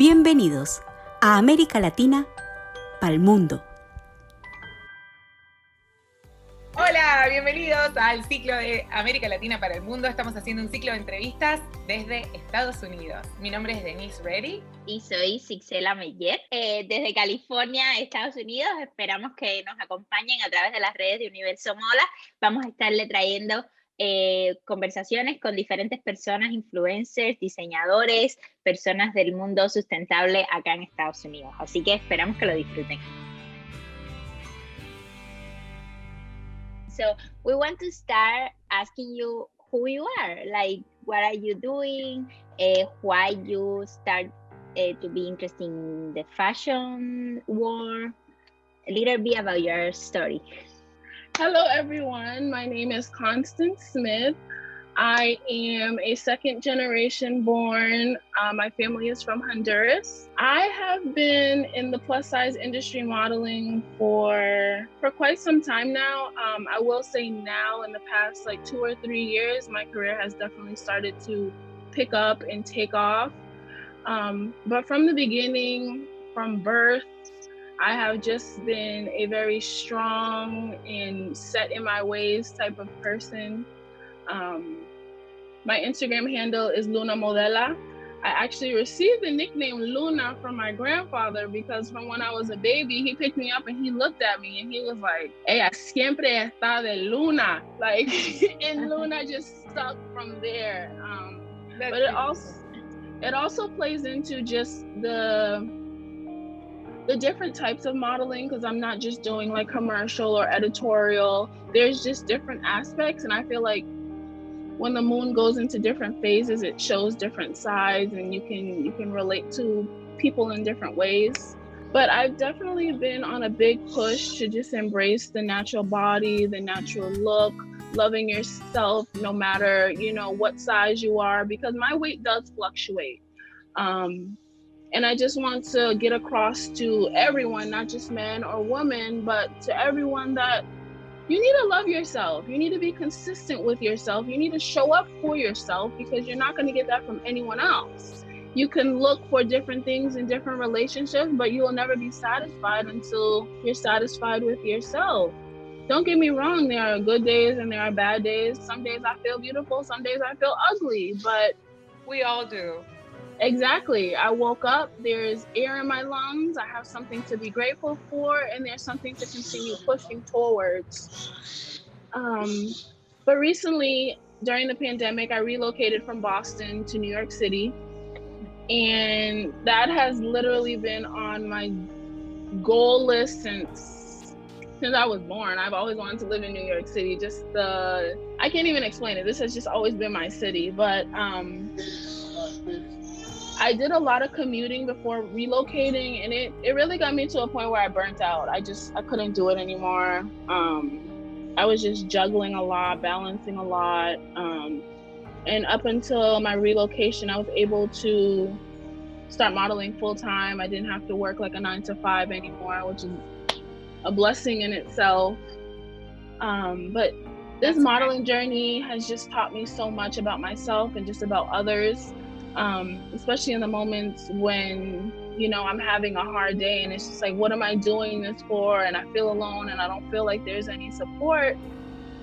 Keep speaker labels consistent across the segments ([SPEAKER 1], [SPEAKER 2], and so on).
[SPEAKER 1] Bienvenidos a América Latina para el mundo.
[SPEAKER 2] Hola, bienvenidos al ciclo de América Latina para el mundo. Estamos haciendo un ciclo de entrevistas desde Estados Unidos. Mi nombre es Denise, Reddy.
[SPEAKER 3] Y soy Sixela, Ametller. Desde California, Estados Unidos. Esperamos que nos acompañen a través de las redes de Universo MOLA. Vamos a estarle trayendo conversaciones con diferentes personas, influencers, diseñadores, personas del mundo sustentable acá en Estados Unidos. Así que esperamos que lo disfruten. So we want to start asking you who you are, like what are you doing, why you start to be interested in the fashion world, a little bit about your story.
[SPEAKER 4] Hello everyone, my name is Constance Smith. I am a second generation born. My family is from Honduras. I have been in the plus size industry modeling for quite some time now. I will say now in the past like 2 or 3 years, my career has definitely started to pick up and take off. But from the beginning, from birth, I have just been a very strong and set in my ways type of person. My Instagram handle is Luna Modela. I actually received the nickname Luna from my grandfather because from when I was a baby, he picked me up and he looked at me and he was like, "Ella siempre está de Luna." Like, and Luna just stuck from there. But it also plays into just the different types of modeling, because I'm not just doing like commercial or editorial. There's just different aspects, and I feel like when the moon goes into different phases, it shows different sides, and you can relate to people in different ways. But I've definitely been on a big push to just embrace the natural body, the natural look, loving yourself no matter, you know, what size you are, because my weight does fluctuate. And I just want to get across to everyone, not just men or women, but to everyone that you need to love yourself. You need to be consistent with yourself. You need to show up for yourself, because you're not going to get that from anyone else. You can look for different things in different relationships, but you will never be satisfied until you're satisfied with yourself. Don't get me wrong, there are good days and there are bad days. Some days I feel beautiful, some days I feel ugly, but
[SPEAKER 2] we all do.
[SPEAKER 4] Exactly. I woke up, there's air in my lungs, I have something to be grateful for, and there's something to continue pushing towards. But recently, during the pandemic, I relocated from Boston to New York City, and that has literally been on my goal list since I was born. I've always wanted to live in New York City. I can't even explain it. This has just always been my city, but I did a lot of commuting before relocating, and it really got me to a point where I burnt out. I couldn't do it anymore. I was just juggling a lot, balancing a lot. And up until my relocation, I was able to start modeling full time. I didn't have to work like a 9-to-5 anymore, which is a blessing in itself. But this modeling journey has just taught me so much about myself and just about others. Especially in the moments when, you know, I'm having a hard day and it's just like, what am I doing this for? And I feel alone and I don't feel like there's any support.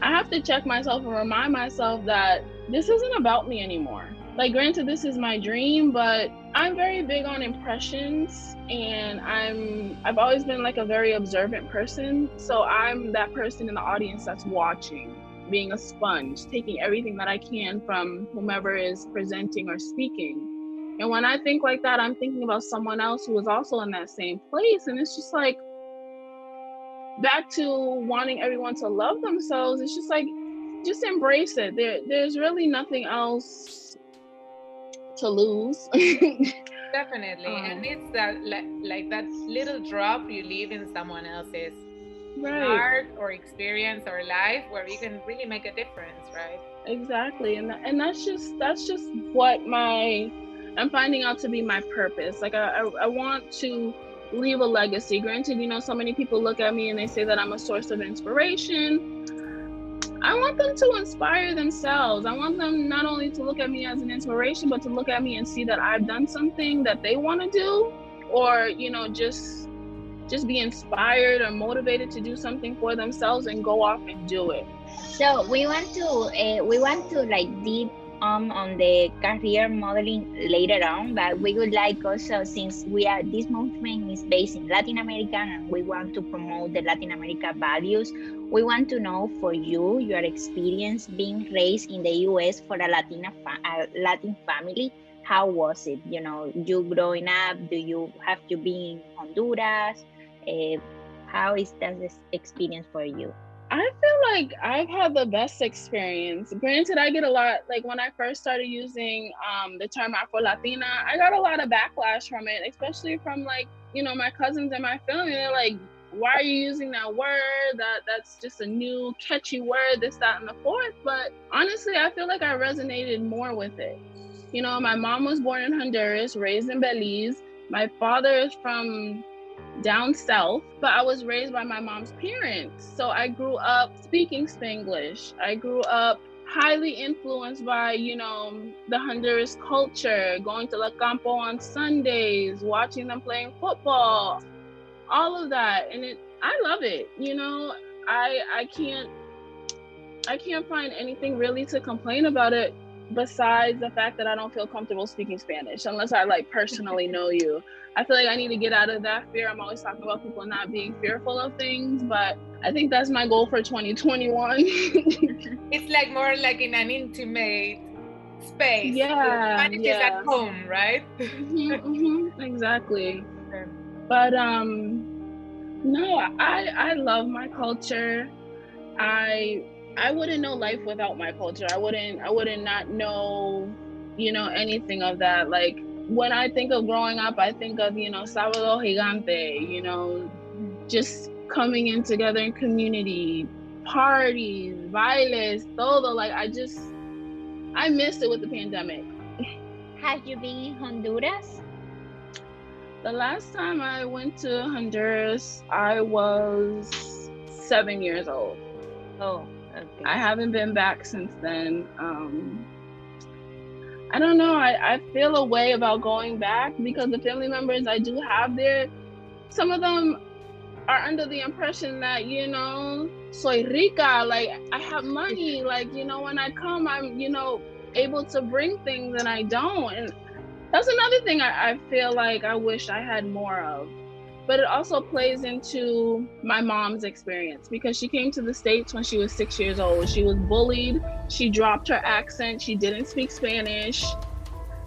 [SPEAKER 4] I have to check myself and remind myself that this isn't about me anymore. Like, granted, this is my dream, but I'm very big on impressions, and I've always been like a very observant person. So I'm that person in the audience that's watching, being a sponge, taking everything that I can from whomever is presenting or speaking. And when I think like that, I'm thinking about someone else who is also in that same place. And it's just like, back to wanting everyone to love themselves. It's just like, just embrace it. There's really nothing else to lose.
[SPEAKER 2] Definitely. And it's that like that little drop you leave in someone else's art or experience or life, where you can really make a difference, right?
[SPEAKER 4] Exactly. And that's just what I'm finding out to be my purpose. Like I want to leave a legacy. Granted, you know, so many people look at me and they say that I'm a source of inspiration. I want them to inspire themselves. I want them not only to look at me as an inspiration, but to look at me and see that I've done something that they want to do, or, you know, just be inspired or motivated to do something for themselves and go off and do it.
[SPEAKER 3] So we want to like deep on the career modeling later on, but we would like also, since this movement is based in Latin America and we want to promote the Latin America values, we want to know for you, your experience being raised in the US for a Latin family. How was it? You know, you growing up, have you been in Honduras? How is that this experience for you?
[SPEAKER 4] I feel like I've had the best experience. Granted, I get a lot, like when I first started using the term afrolatina, I got a lot of backlash from it, especially from like, you know, my cousins and my family. They're like, why are you using that word? That's just a new catchy word, this, that, and the fourth. But honestly, I feel like I resonated more with it. You know, my mom was born in Honduras, raised in Belize. My father is from down south, but I was raised by my mom's parents. So I grew up speaking Spanglish. I grew up highly influenced by, you know, the Honduras culture, going to La Campo on Sundays, watching them playing football, all of that. And I love it. You know, I can't find anything really to complain about it besides the fact that I don't feel comfortable speaking Spanish unless I like personally know you. I feel like I need to get out of that fear. I'm always talking about people not being fearful of things, but I think that's my goal for 2021.
[SPEAKER 2] It's like more like in an intimate space.
[SPEAKER 4] Yeah.
[SPEAKER 2] Spanish is at home, right?
[SPEAKER 4] Exactly. Okay. But no, I love my culture. I wouldn't know life without my culture. I wouldn't not know, you know, anything of that. Like when I think of growing up, I think of, you know, Sábado Gigante, you know, just coming in together in community, parties, bailes, todo. Like I missed it with the pandemic.
[SPEAKER 3] Have you been in Honduras?
[SPEAKER 4] The last time I went to Honduras, I was 7 years old.
[SPEAKER 3] Oh, okay.
[SPEAKER 4] I haven't been back since then. I don't know. I feel a way about going back because the family members I do have there, some of them are under the impression that, you know, soy rica, like I have money, like, you know, when I come, I'm, you know, able to bring things and I don't. And that's another thing I feel like I wish I had more of. But it also plays into my mom's experience because she came to the States when she was 6 years old. She was bullied. She dropped her accent. She didn't speak Spanish.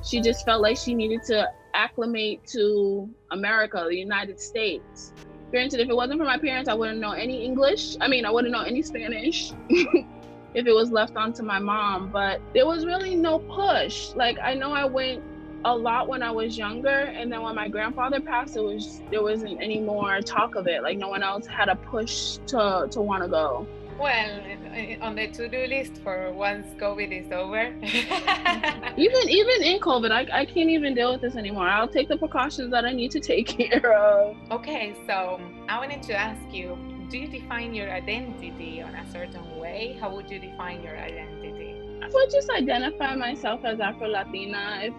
[SPEAKER 4] She just felt like she needed to acclimate to America, the United States. Granted, if it wasn't for my parents, I wouldn't know any English. I wouldn't know any Spanish if it was left onto my mom. But there was really no push. Like, I know I went a lot when I was younger, and then when my grandfather passed, there wasn't any more talk of it. Like no one else had a push to want to go.
[SPEAKER 2] Well, on the to-do list for once COVID is over.
[SPEAKER 4] even in COVID, I can't even deal with this anymore. I'll take the precautions that I need to take care of.
[SPEAKER 2] Okay, so I wanted to ask you, do you define your identity on a certain way? How would you define your identity?
[SPEAKER 4] I would just identify myself as Afro-Latina.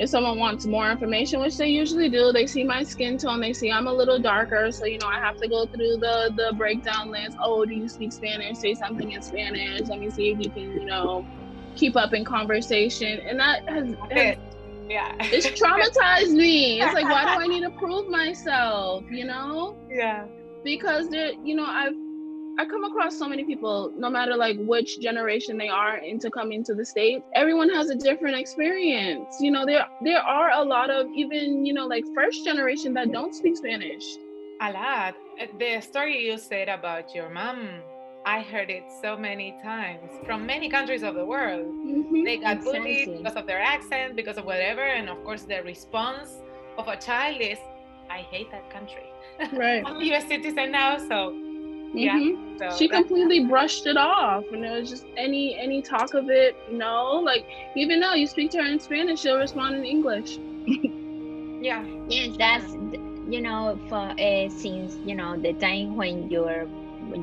[SPEAKER 4] If someone wants more information, which they usually do, they see my skin tone, they see I'm a little darker. So, you know, I have to go through the breakdown list. Oh, do you speak Spanish? Say something in Spanish. Let me see if you can, you know, keep up in conversation. And that it's traumatized me. It's like, why do I need to prove myself, you know?
[SPEAKER 2] Yeah.
[SPEAKER 4] Because I come across so many people, no matter like which generation they are into coming to the States, everyone has a different experience. You know, there are a lot of even, you know, like first generation that don't speak Spanish.
[SPEAKER 2] A lot. The story you said about your mom, I heard it so many times from many countries of the world. Mm-hmm. They got bullied because of their accent, because of whatever. And of course, the response of a child is, I hate that country.
[SPEAKER 4] Right.
[SPEAKER 2] I'm a US citizen now, so
[SPEAKER 4] mm-hmm. So she completely brushed it off, and it was just any talk of it. No, like even though you speak to her in Spanish, she'll respond in English.
[SPEAKER 3] Yes, that's, you know, for since, you know, the time when your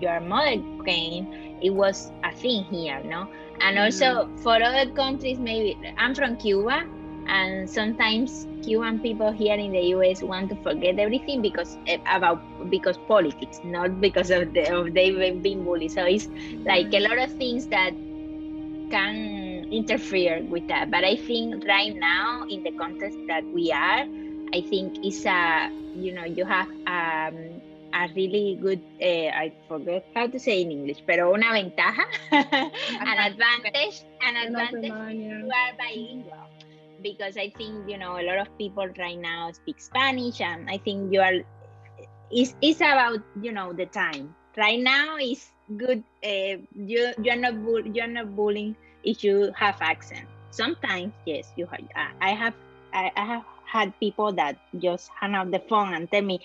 [SPEAKER 3] your mother came, it was a thing here, no? And also for other countries, maybe I'm from Cuba, and sometimes Cuban people here in the US want to forget everything because politics, not because of they've been bullied. So it's like a lot of things that can interfere with that. But I think right now, in the context that we are, I think it's you have a really good, I forget how to say in English, pero una ventaja, an advantage you are bilingual. Because I think, a lot of people right now speak Spanish, and I think it's about, the time. Right now is good. You're not bullying if you have accent. Sometimes, yes, you have. I have had people that just hang up the phone and tell me,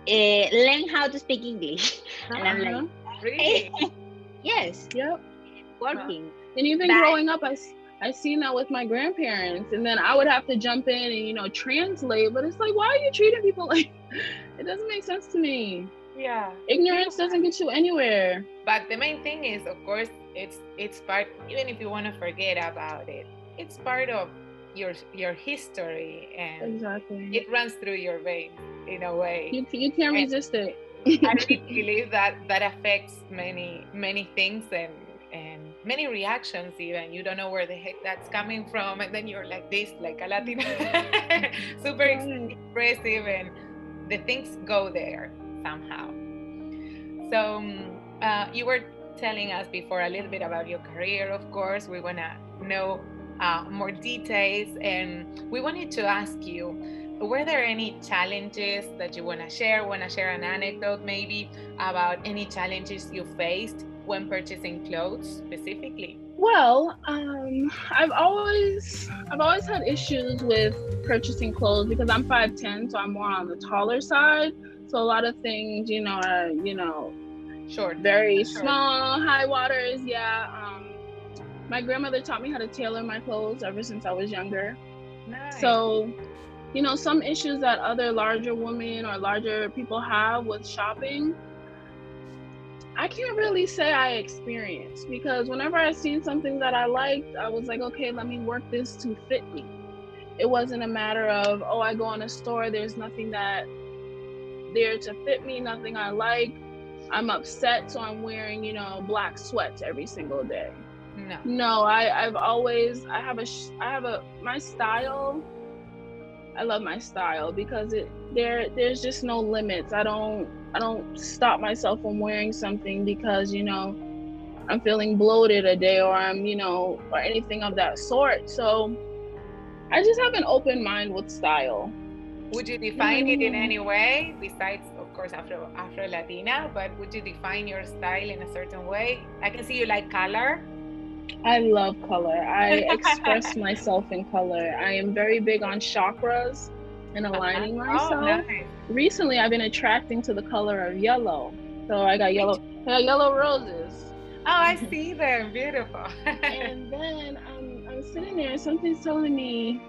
[SPEAKER 3] learn how to speak English. And I'm like,
[SPEAKER 2] really?
[SPEAKER 3] Yes.
[SPEAKER 4] Yep.
[SPEAKER 3] Working.
[SPEAKER 4] And even growing up, I seen that with my grandparents, and then I would have to jump in and translate. But it's like, why are you treating people like? It doesn't make sense to me.
[SPEAKER 2] Yeah.
[SPEAKER 4] Ignorance doesn't get you anywhere.
[SPEAKER 2] But the main thing is, of course, it's part. Even if you want to forget about it, it's part of your history, and
[SPEAKER 4] exactly,
[SPEAKER 2] it runs through your veins in a way.
[SPEAKER 4] You can't resist it.
[SPEAKER 2] I really believe that affects many things and many reactions. Even you don't know where the heck that's coming from, and then you're like this, like a Latina, super expressive, and the things go there somehow. So you were telling us before a little bit about your career. Of course, we want to know more details, and we wanted to ask you, were there any challenges that you want to share an anecdote maybe about any challenges you faced when purchasing clothes specifically?
[SPEAKER 4] Well, I've always had issues with purchasing clothes because I'm 5'10", so I'm more on the taller side. So a lot of things, are
[SPEAKER 2] short,
[SPEAKER 4] very small, high waters. Yeah. My grandmother taught me how to tailor my clothes ever since I was younger.
[SPEAKER 2] Nice.
[SPEAKER 4] So, some issues that other larger women or larger people have with shopping, I can't really say I experienced, because whenever I seen something that I liked, I was like, okay, let me work this to fit me. It wasn't a matter of, I go in a store, there's nothing that there to fit me, nothing I like. I'm upset, so I'm wearing, black sweats every single day. No, I have my style. I love my style because there's just no limits. I don't stop myself from wearing something because I'm feeling bloated a day, or I'm or anything of that sort. So I just have an open mind with style.
[SPEAKER 2] Would you define it in any way besides, of course, afro-latina, but would you define your style in a certain way? I can see you like color.
[SPEAKER 4] I love color. I express myself in color. I am very big on chakras and aligning myself.
[SPEAKER 2] Oh, nice.
[SPEAKER 4] Recently, I've been attracting to the color of yellow. So I got yellow roses.
[SPEAKER 2] Oh, I see them. Beautiful.
[SPEAKER 4] And then I'm sitting there and something's telling me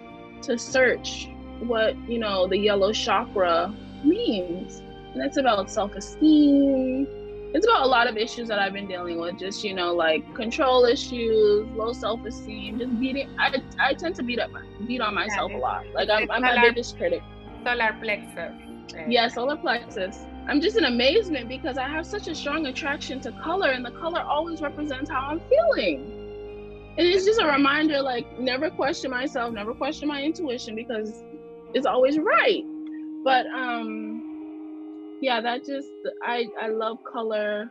[SPEAKER 4] to search what, the yellow chakra means. And it's about self-esteem. It's about a lot of issues that I've been dealing with, just, like control issues, low self-esteem, just beating. I tend to beat on myself a lot. Like I'm my biggest critic.
[SPEAKER 2] Solar plexus.
[SPEAKER 4] Yeah, solar plexus. I'm just in amazement because I have such a strong attraction to color, and the color always represents how I'm feeling. And it's just a reminder, like, never question myself, never question my intuition, because it's always right. But yeah, that just, I love color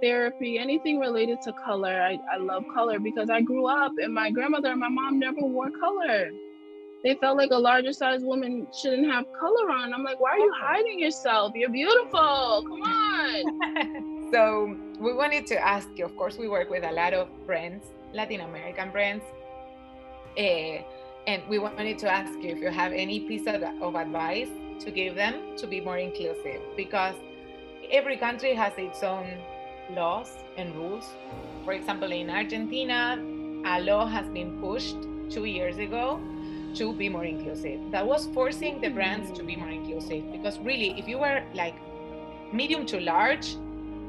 [SPEAKER 4] therapy, anything related to color. I love color because I grew up and my grandmother and my mom never wore color. They felt like a larger sized woman shouldn't have color on. I'm like, why are you hiding yourself? You're beautiful, come on.
[SPEAKER 2] So we wanted to ask you, of course, we work with a lot of brands, Latin American brands. And we wanted to ask you if you have any piece of advice to give them to be more inclusive, because every country has its own laws and rules. For example, in Argentina, a law has been pushed 2 years ago to be more inclusive. That was forcing the brands to be more inclusive, because really, if you were like medium to large,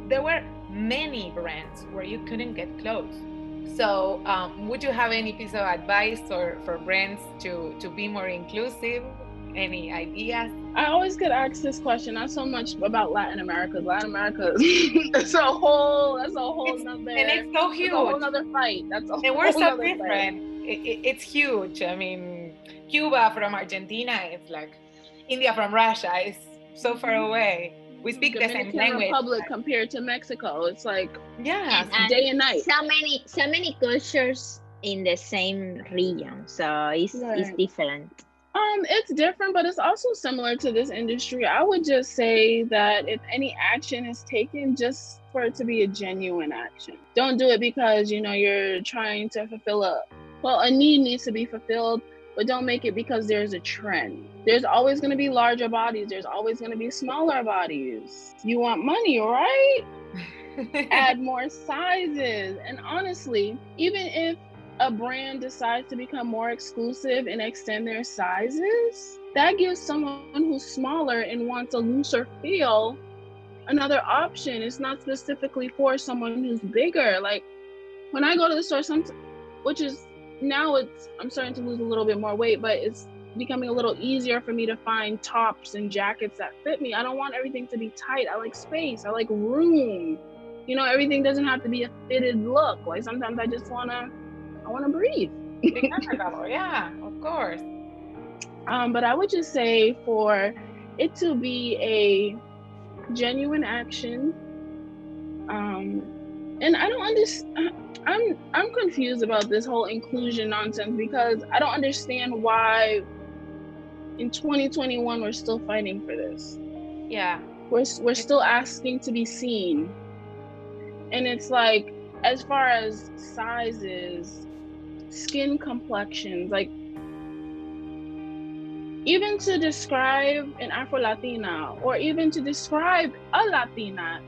[SPEAKER 2] there were many brands where you couldn't get clothes. So would you have any piece of advice for brands to be more inclusive? Any ideas?
[SPEAKER 4] I always get asked this question, not so much about Latin America. Latin America, that's a whole nother.
[SPEAKER 2] And it's so huge.
[SPEAKER 4] That's a whole nother fight. That's a
[SPEAKER 2] and
[SPEAKER 4] whole
[SPEAKER 2] we're so
[SPEAKER 4] nother
[SPEAKER 2] different. It's huge. I mean, Cuba from Argentina, it's like India from Russia. It's so far away. We speak the same language.
[SPEAKER 4] Republic compared to Mexico, it's like
[SPEAKER 3] and
[SPEAKER 4] day and night.
[SPEAKER 3] So many cultures in the same region, so it's different.
[SPEAKER 4] It's different, but it's also similar to this industry. I would just say that if any action is taken, just for it to be a genuine action. Don't do it because, you know, you're trying to fulfill a need needs to be fulfilled, but don't make it because there's a trend. There's always going to be larger bodies. There's always going to be smaller bodies. You want money, right? Add more sizes. And honestly, even if a brand decides to become more exclusive and extend their sizes, that gives someone who's smaller and wants a looser feel another option. It's not specifically for someone who's bigger. Like when I go to the store, which is now I'm starting to lose a little bit more weight, but it's becoming a little easier for me to find tops and jackets that fit me. I don't want everything to be tight. I like space. I like room. You know, everything doesn't have to be a fitted look. Like sometimes I just want to breathe.
[SPEAKER 2] Yeah, of course.
[SPEAKER 4] But I would just say for it to be a genuine action, and I don't understand. I'm confused about this whole inclusion nonsense because I don't understand why in 2021 we're still fighting for this.
[SPEAKER 2] Yeah,
[SPEAKER 4] we're still asking to be seen, and it's like as far as sizes, skin complexions, like even to describe an afrolatina or even to describe a Latina,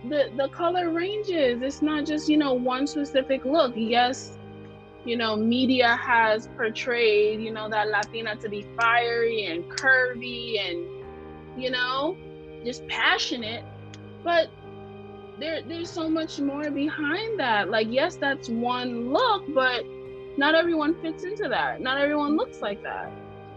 [SPEAKER 4] the color ranges. It's not just, you know, one specific look. Yes, you know, media has portrayed, you know, that Latina to be fiery and curvy and, you know, just passionate, but there's so much more behind that. Like, yes, that's one look, but not everyone fits into that. Not everyone looks like that.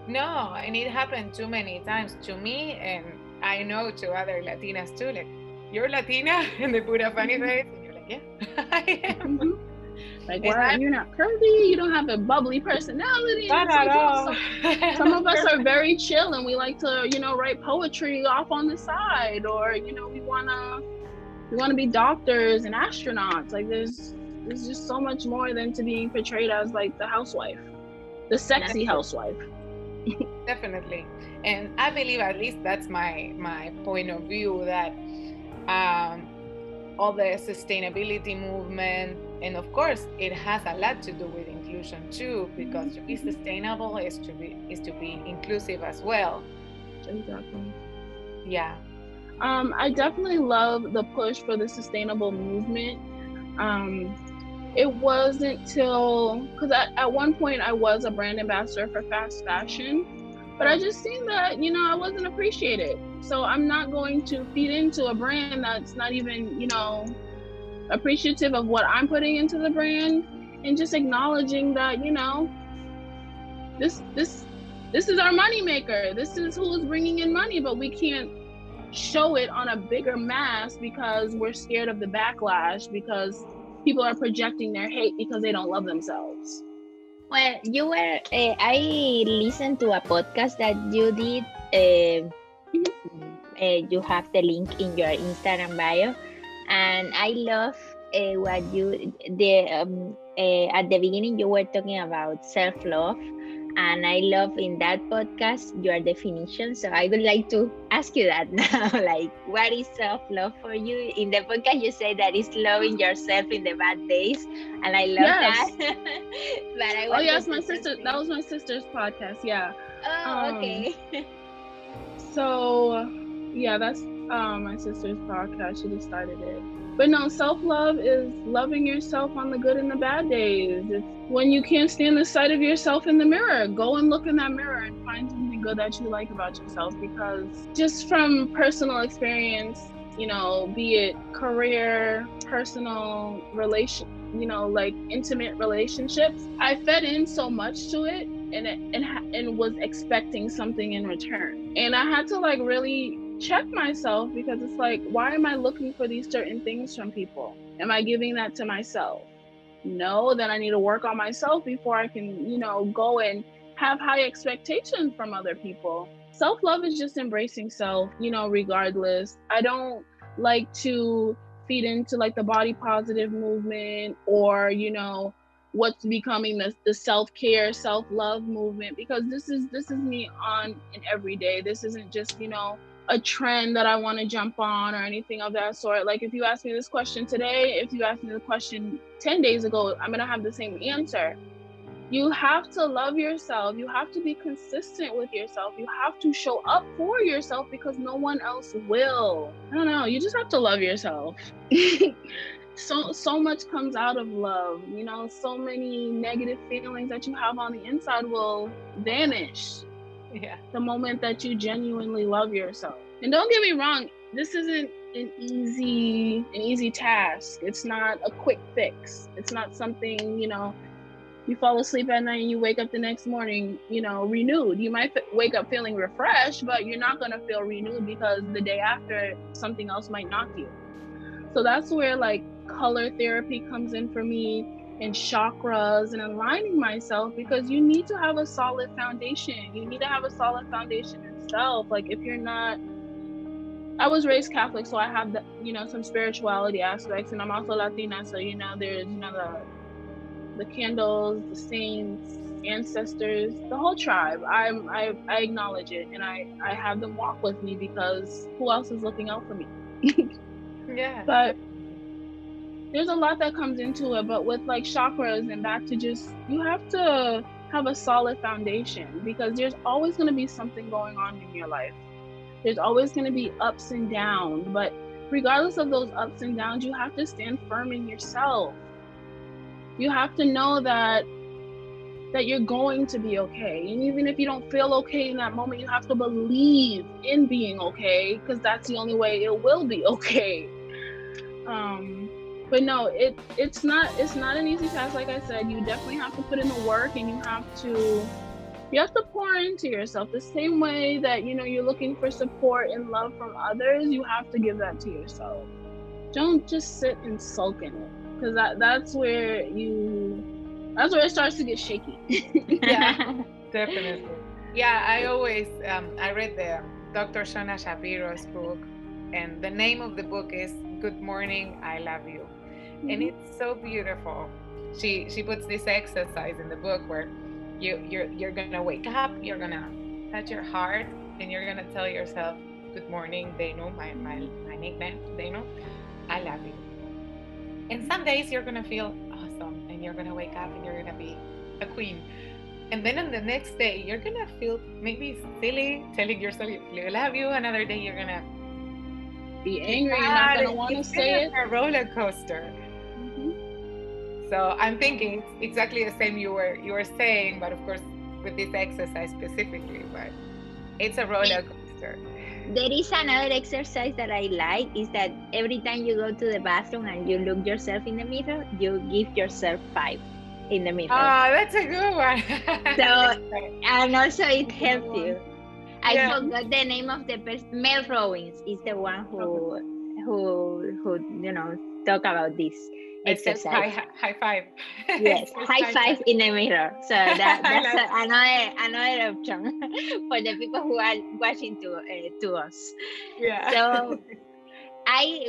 [SPEAKER 2] No, and it happened too many times to me, and I know to other Latinas too. Like, you're Latina, and they put a funny face, and you're like, yeah, I am.
[SPEAKER 4] Mm-hmm. Like, why you're not curvy? You don't have a bubbly personality.
[SPEAKER 2] Not at all.
[SPEAKER 4] Some of us are very chill, and we like to, you know, write poetry off on the side, or, you know, we want to be doctors and astronauts. Like there's just so much more than to being portrayed as like the housewife, the sexy housewife.
[SPEAKER 2] Definitely. And I believe, at least that's my point of view, that all the sustainability movement, and of course it has a lot to do with inclusion too, because to be sustainable is to be inclusive as well.
[SPEAKER 4] Exactly.
[SPEAKER 2] Yeah.
[SPEAKER 4] I definitely love the push for the sustainable movement. It wasn't till, because at one point I was a brand ambassador for fast fashion, but I just seen that, you know, I wasn't appreciated. So I'm not going to feed into a brand that's not even, you know, appreciative of what I'm putting into the brand, and just acknowledging that, you know, this is our money maker. This is who is bringing in money, but we can't show it on a bigger mass because we're scared of the backlash, because people are projecting their hate because they don't love themselves.
[SPEAKER 3] Well, you were, I listened to a podcast that you did. You have the link in your Instagram bio, and I love what you at the beginning you were talking about self-love, and I love in that podcast your definition. So I would like to ask you that now. Like, what is self-love for you? In the podcast you say that it's loving yourself in the bad days, and I love that. But
[SPEAKER 4] yes, my sister, that was my sister's podcast. Yeah.
[SPEAKER 3] Oh, okay.
[SPEAKER 4] So yeah, that's my sister's podcast. She just started it. But no, self-love is loving yourself on the good and the bad days. It's when you can't stand the sight of yourself in the mirror, go and look in that mirror and find something good that you like about yourself. Because just from personal experience, you know, be it career, personal, like intimate relationships. I fed in so much to it and was expecting something in return. And I had to like really check myself, because it's like, why am I looking for these certain things from people? Am I giving that to myself? No, then I need to work on myself before I can, you know, go and have high expectations from other people. Self-love is just embracing self, you know, regardless. I don't like to feed into like the body positive movement, or, you know, what's becoming the self-care, self-love movement, because this is me on an everyday. This isn't just, you know, a trend that I want to jump on or anything of that sort. Like if you ask me this question today, if you ask me the question 10 days ago, I'm gonna have the same answer. You have to love yourself. You have to be consistent with yourself. You have to show up for yourself, because no one else will. I don't know. You just have to love yourself. So much comes out of love. You know, so many negative feelings that you have on the inside will vanish.
[SPEAKER 2] Yeah.
[SPEAKER 4] The moment that you genuinely love yourself. And don't get me wrong, this isn't an easy task. It's not a quick fix. It's not something, you know, you fall asleep at night and you wake up the next morning, you know, renewed. You might wake up feeling refreshed, but you're not going to feel renewed, because the day after something else might knock you. So that's where like color therapy comes in for me, and chakras, and aligning myself, because you need to have a solid foundation. You need to have a solid foundation in self. Like if you're not, I was raised Catholic, so I have the, you know, some spirituality aspects, and I'm also Latina, so, you know, there's, you know, the candles, the saints, ancestors, the whole tribe. I acknowledge it, and I have them walk with me, because who else is looking out for me?
[SPEAKER 2] Yeah.
[SPEAKER 4] But there's a lot that comes into it. But with like chakras, and back to just, you have to have a solid foundation, because there's always going to be something going on in your life. There's always going to be ups and downs, but regardless of those ups and downs, you have to stand firm in yourself. You have to know that you're going to be okay. And even if you don't feel okay in that moment, you have to believe in being okay, because that's the only way it will be okay. But no, it's not an easy task. Like I said, you definitely have to put in the work, and you have to pour into yourself the same way that, you know, you're looking for support and love from others. You have to give that to yourself. Don't just sit and sulk in it, because that's where it starts to get shaky.
[SPEAKER 2] Yeah, definitely. Yeah, I always I read the Dr. Shona Shapiro's book, and the name of the book is Good Morning, I Love You. Mm-hmm. And it's so beautiful. She puts this exercise in the book where you're gonna wake up, you're gonna touch your heart, and you're gonna tell yourself, good morning, Dano, my nickname, Dano, I love you. And some days you're gonna feel awesome, and you're gonna wake up and you're gonna be a queen. And then on the next day, you're gonna feel maybe silly telling yourself I love you. Another day you're gonna
[SPEAKER 4] be angry. You're not gonna want to say it.
[SPEAKER 2] A roller coaster. Mm-hmm. So I'm thinking it's exactly the same you were saying, but of course with this exercise specifically. But it's a roller coaster.
[SPEAKER 3] There is another exercise that I like, is that every time you go to the bathroom and you look yourself in the mirror, you give yourself 5 in the mirror.
[SPEAKER 2] Oh, that's a good one.
[SPEAKER 3] So, and also it helps you. I forgot the name of the person. Mel Robbins is the one who you know, talk about this exercise.
[SPEAKER 2] High five.
[SPEAKER 3] Yes, high five in the mirror. So that's another option for the people who are watching to us.
[SPEAKER 2] Yeah.
[SPEAKER 3] So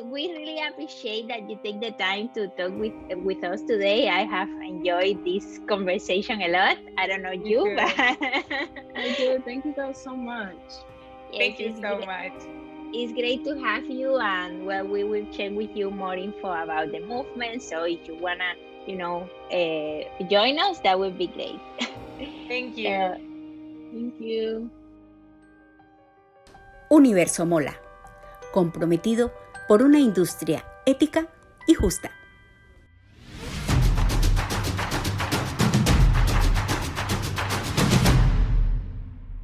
[SPEAKER 3] we really appreciate that you take the time to talk with us today. I have enjoyed this conversation a lot. I don't know you, but
[SPEAKER 4] I do. Thank you guys so much.
[SPEAKER 3] Yes,
[SPEAKER 2] Thank you so much.
[SPEAKER 3] It's great to have you, and well, we will share with you more info about the movement. So if you wanna, you know, join us, that would be great.
[SPEAKER 2] Thank you.
[SPEAKER 4] Thank you.
[SPEAKER 1] Universo MOLA, comprometido por una industria ética y justa.